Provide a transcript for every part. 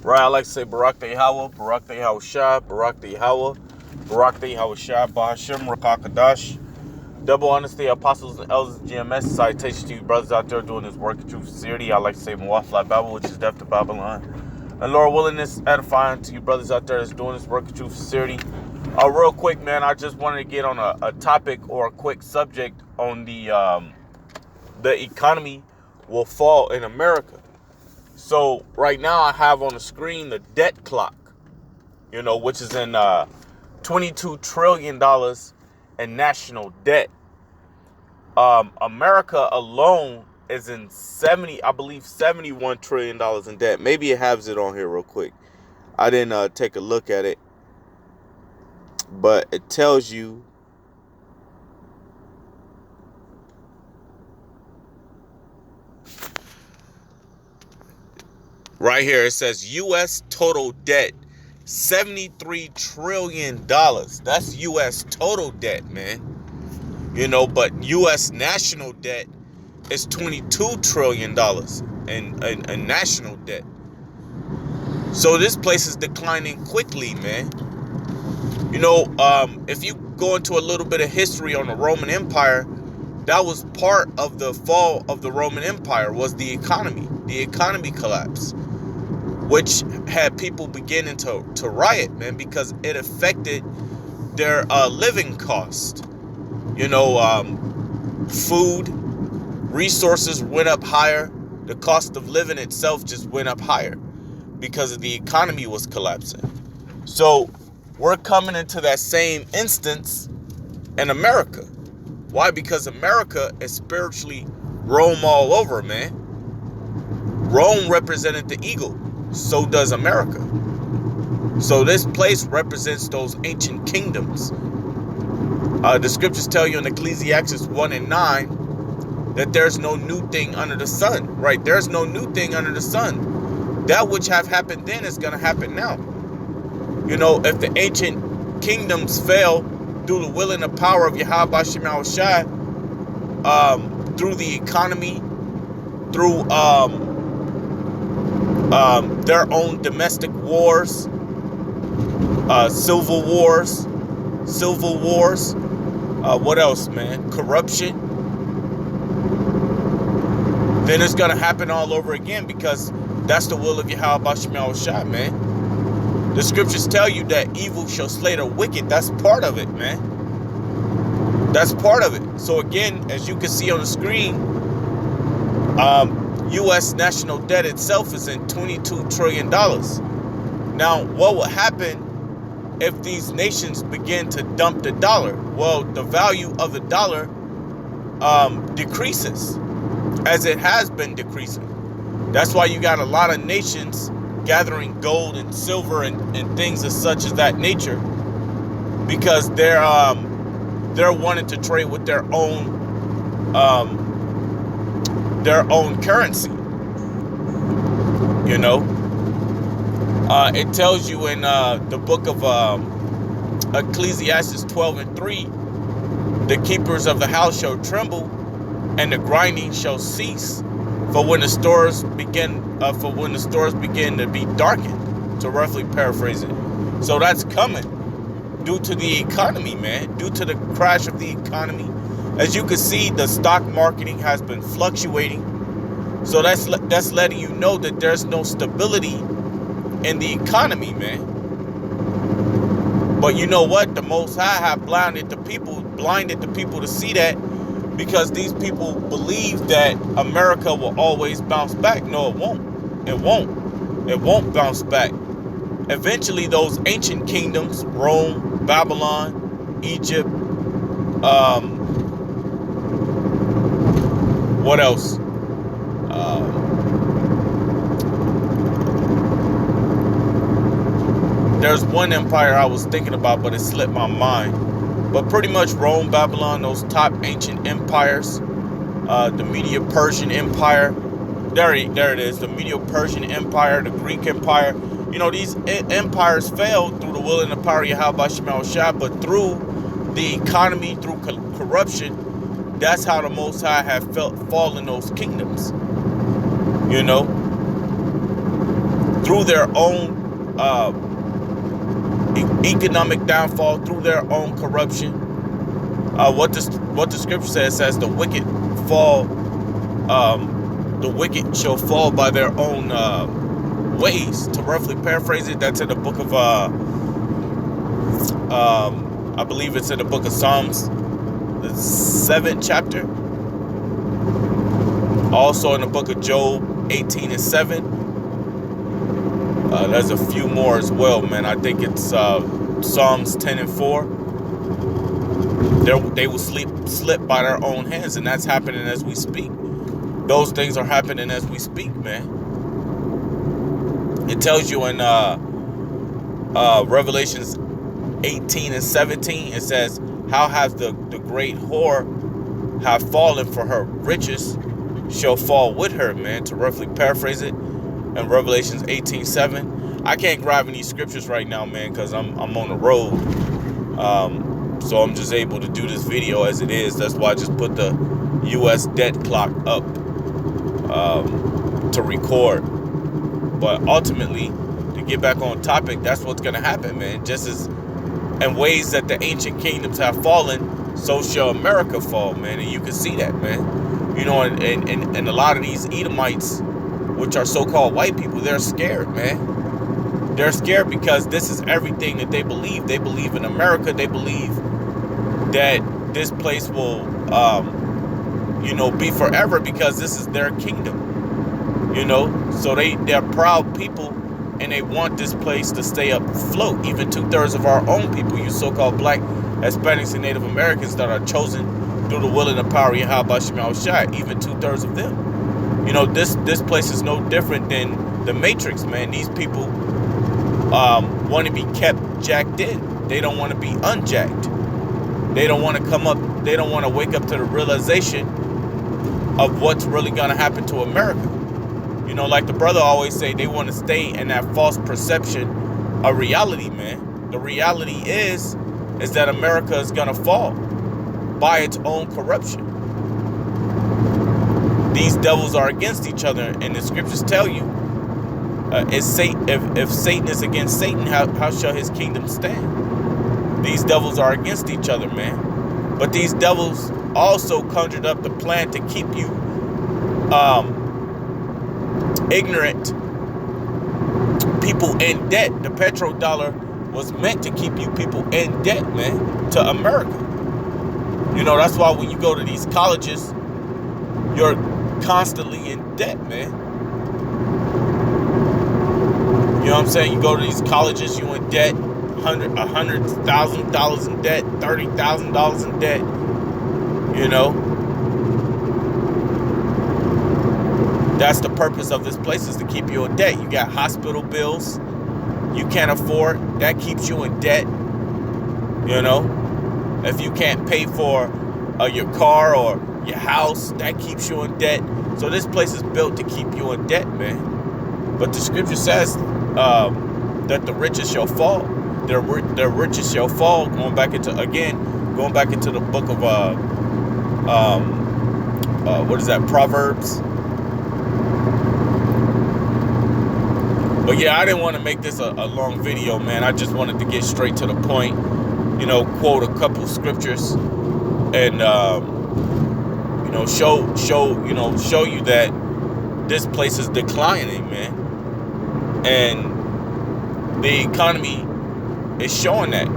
Right, I like to say Barak the Yahweh, Barak the Yahushua, Barak the Yahweh, Barak the Yahushua, Bahashim, Rakakadash. Double honesty, apostles and elders of GMS. Citation to you brothers out there doing this work of truth sincerity. I like to say Mawafla Babel, which is death to Babylon. And Lord willingness, edifying to you brothers out there that's doing this work of truth sincerity. Real quick, man, I just wanted to get on a topic or a quick subject on the economy will fall in America. So right now I have on the screen the debt clock, which is in $22 trillion in national debt. America alone is in $71 trillion in debt. Maybe it has it on here real quick. I didn't take a look at it, but it tells you right here. It says U.S. total debt, $73 trillion. That's U.S. total debt, man. But U.S. national debt is $22 trillion in national debt. So this place is declining quickly, man. If you go into a little bit of history on the Roman Empire, that was part of the fall of the Roman Empire was the economy. The economy collapsed, which had people beginning to riot, man, because it affected their living cost. Food, resources went up higher. The cost of living itself just went up higher because the economy was collapsing. So we're coming into that same instance in America. Why? Because America is spiritually Rome all over, man. Rome represented the eagle. So does America. So this place represents those ancient kingdoms. The scriptures tell you in Ecclesiastes 1 and 9 that there's no new thing under the sun. Right? There's no new thing under the sun. That which have happened then is going to happen now. If the ancient kingdoms fell through the will and the power of Yahweh Hashem Yahushua, through the economy, through their own domestic wars, civil wars, what else, man? Corruption. Then it's going to happen all over again because that's the will of Yahweh Hashem Yahushua, man. The scriptures tell you that evil shall slay the wicked. That's part of it, man. That's part of it. So again, as you can see on the screen, U.S. national debt itself is in $22 trillion. Now, what will happen if these nations begin to dump the dollar? Well, the value of the dollar decreases, as it has been decreasing. That's why you got a lot of nations gathering gold and silver and things as such as that nature, because they're wanting to trade with their own currency. It tells you in the book of Ecclesiastes 12 and 3, the keepers of the house shall tremble, and the grinding shall cease. For when the stores begin to be darkened, to roughly paraphrase it. So that's coming due to the economy, man. Due to the crash of the economy, as you can see, the stock marketing has been fluctuating. So that's letting you know that there's no stability in the economy, man. But you know what? The Most High have blinded the people to see that. Because these people believe that America will always bounce back. No, it won't. It won't. It won't bounce back. Eventually, those ancient kingdoms, Rome, Babylon, Egypt, what else? There's one empire I was thinking about, but it slipped my mind. But pretty much Rome, Babylon, those top ancient empires, the Medo-Persian Empire, there it is, the Medo-Persian Empire, the Greek Empire. These empires fell through the will and the power of Yahweh Hashem Yahushua, but through the economy, through corruption, that's how the Most High have fallen those kingdoms. through their own economic downfall, through their own corruption. What the scripture says the wicked fall. The wicked shall fall by their own ways. To roughly paraphrase it, that's in the book of I believe it's in the book of Psalms, the 7th chapter. Also in the book of Job 18:7. There's a few more as well, man. I think it's Psalms 10:4. They will slip by their own hands, and that's happening as we speak. Those things are happening as we speak, man. It tells you in Revelations 18:17, it says, how has the great whore have fallen, for her riches shall fall with her, man, to roughly paraphrase it. In Revelations 18:7. I can't grab any scriptures right now, man, because I'm on the road. So I'm just able to do this video as it is. That's why I just put the U.S. debt clock up to record. But ultimately, to get back on topic, that's what's going to happen, man. Just as in ways that the ancient kingdoms have fallen, so shall America fall, man. And you can see that, man. You know, and a lot of these Edomites, which are so-called white people, they're scared, man. They're scared because this is everything that they believe. They believe in America. They believe that this place will, be forever because this is their kingdom. So they're proud people, and they want this place to stay afloat. Even 2/3 of our own people, you so-called black, Hispanics, and Native Americans that are chosen through the will and the power of Yahweh Shema Shai, even 2/3 of them. This place is no different than the Matrix, man. These people want to be kept jacked in. They don't want to be unjacked. They don't want to come up. They don't want to wake up to the realization of what's really going to happen to America. Like the brother always say, they want to stay in that false perception of reality, man. The reality is that America is going to fall by its own corruption. These devils are against each other, and the scriptures tell you, if Satan is against Satan, how shall his kingdom stand? These devils are against each other, man. But these devils also conjured up the plan to keep you ignorant people in debt. The petrodollar was meant to keep you people in debt, man, to America. That's why when you go to these colleges, you're constantly in debt, man. You know what I'm saying? You go to these colleges, you in debt, $100,000 in debt, $30,000 in debt. That's the purpose of this place, is to keep you in debt. You got hospital bills you can't afford. That keeps you in debt. If you can't pay for your car or your house, that keeps you in debt. So this place is built to keep you in debt, man. But the scripture says that the riches shall fall. Their riches shall fall. Going back into the book of Proverbs. But yeah, I didn't want to make this a long video, man. I just wanted to get straight to the point. Quote a couple scriptures and show you that this place is declining, man. And the economy is showing that.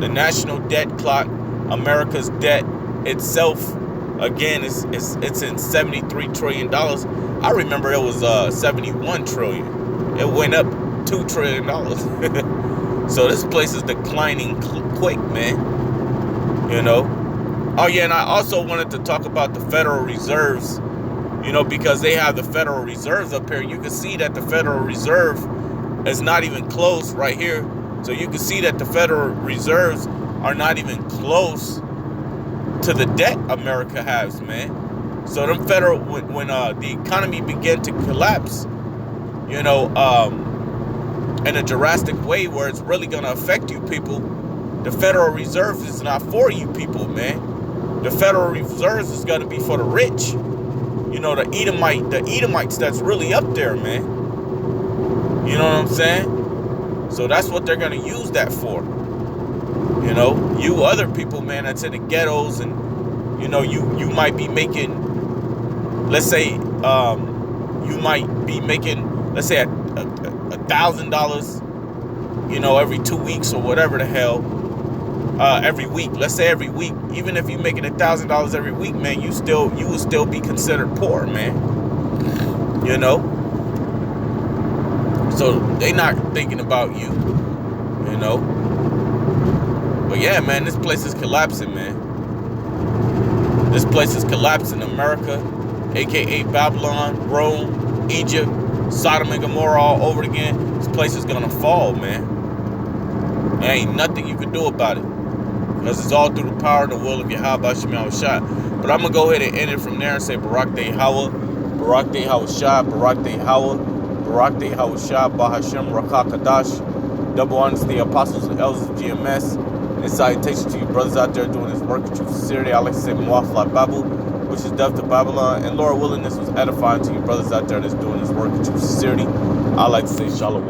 The national debt clock, America's debt itself, again, it's in $73 trillion. I remember it was 71 trillion. It went up $2 trillion. So this place is declining quick, man. Oh yeah, and I also wanted to talk about the Federal Reserves, because they have the Federal Reserves up here. You can see that the Federal Reserve is not even close right here. So you can see that the Federal Reserves are not even close to the debt America has, man. So them when the economy began to collapse, in a drastic way where it's really going to affect you people, the Federal Reserve is not for you people, man. The Federal Reserve is going to be for the rich. The Edomites that's really up there, man. You know what I'm saying? So that's what they're going to use that for. You know, you other people, man, that's in the ghettos, and you know, you might be making, let's say, you might be making, let's say, $1,000, you know, every 2 weeks or whatever the hell, every week. Let's say every week. Even if you're making $1,000 every week, man, you will still be considered poor, man. You know. So they not thinking about you. You know. But yeah, man, this place is collapsing, man. This place is collapsing. America, aka Babylon, Rome, Egypt, Sodom and Gomorrah all over again. This place is gonna fall, man. There ain't nothing you can do about it. Because it's all through the power and the will of Yahweh Shem Shah. But I'm going to go ahead and end it from there and say Barak Day Hawa, Barak Day Hawa Shah, Barak Day Hawa, Barak Day Hawa Shah, Bahashem Rakah Kadash. Double honors to the apostles and elders of GMS. And salutation to you brothers out there doing this work with true sincerity. I like to say Mwafla Babu, which is death to Babylon. And Lord willing, this was edifying to you brothers out there that's doing this work with true sincerity. I like to say Shalom.